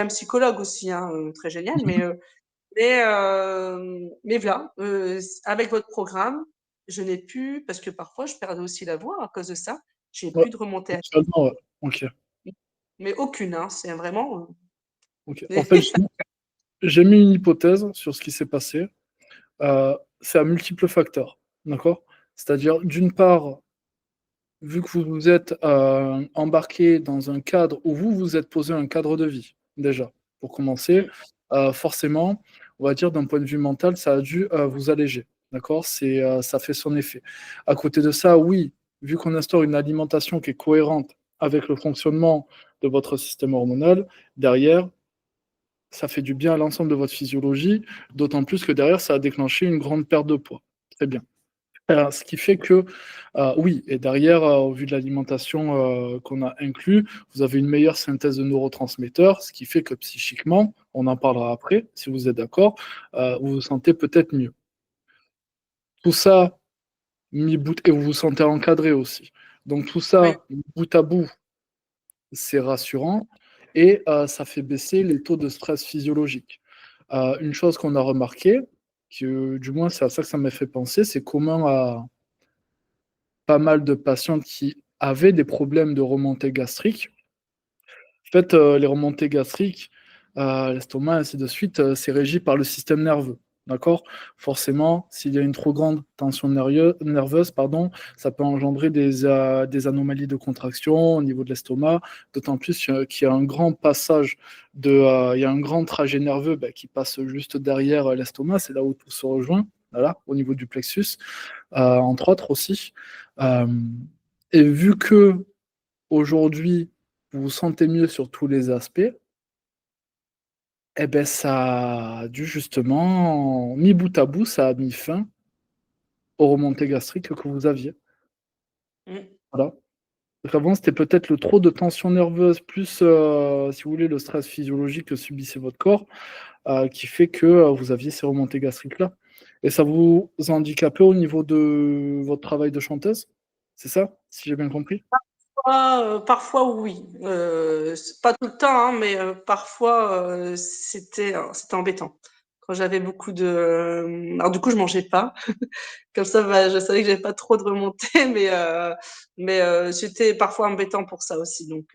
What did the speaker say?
un psychologue aussi, hein, très génial, mais voilà, avec votre programme, je n'ai plus parce que parfois je perdais aussi la voix à cause de ça, j'ai Ouais, plus de remontée à chaque actuellement, ouais. OK, fois. Mais aucune, hein, c'est vraiment, OK. En fait, j'ai mis une hypothèse sur ce qui s'est passé. C'est à multiples facteurs, d'accord? C'est-à-dire, d'une part, vu que vous vous êtes embarqué dans un cadre où vous vous êtes posé un cadre de vie, déjà, pour commencer, Mmh, forcément, on va dire d'un point de vue mental, ça a dû vous alléger, d'accord? Ça fait son effet. À côté de ça, oui, vu qu'on instaure une alimentation qui est cohérente avec le fonctionnement de votre système hormonal, derrière, ça fait du bien à l'ensemble de votre physiologie, d'autant plus que derrière, ça a déclenché une grande perte de poids. Très bien. Ce qui fait que, oui, et derrière, au vu de l'alimentation qu'on a inclus, vous avez une meilleure synthèse de neurotransmetteurs, ce qui fait que psychiquement, on en parlera après, si vous êtes d'accord, vous vous sentez peut-être mieux. Tout ça, mis bout, et vous vous sentez encadré aussi. Donc tout oui, ça, mis bout à bout, c'est rassurant et ça fait baisser les taux de stress physiologique. Une chose qu'on a remarqué, que du moins c'est à ça que ça m'a fait penser, c'est comment pas mal de patients qui avaient des problèmes de remontée gastrique. En fait, les remontées gastriques, l'estomac, ainsi de suite, c'est régi par le système nerveux. D'accord? Forcément, s'il y a une trop grande tension nerveuse, pardon, ça peut engendrer des anomalies de contraction au niveau de l'estomac, d'autant plus qu'il y a un grand passage il y a un grand trajet nerveux qui passe juste derrière l'estomac, c'est là où tout se rejoint, voilà, au niveau du plexus, entre autres aussi. Euh, et vu que aujourd'hui, vous vous sentez mieux sur tous les aspects, eh ben ça a dû justement, mis bout à bout, ça a mis fin aux remontées gastriques que vous aviez. mmh, Voilà. Donc avant, c'était peut-être le trop de tension nerveuse, plus, si vous voulez, le stress physiologique que subissait votre corps, qui fait que vous aviez ces remontées gastriques-là. Et ça vous handicapait au niveau de votre travail de chanteuse? C'est ça, si j'ai bien compris? parfois oui, c pas tout le temps, hein, mais parfois, c'était embêtant. Quand j'avais beaucoup alors du coup, je mangeais pas. Comme ça, bah, je savais que j'avais pas trop de remontées, mais c'était parfois embêtant pour ça aussi, donc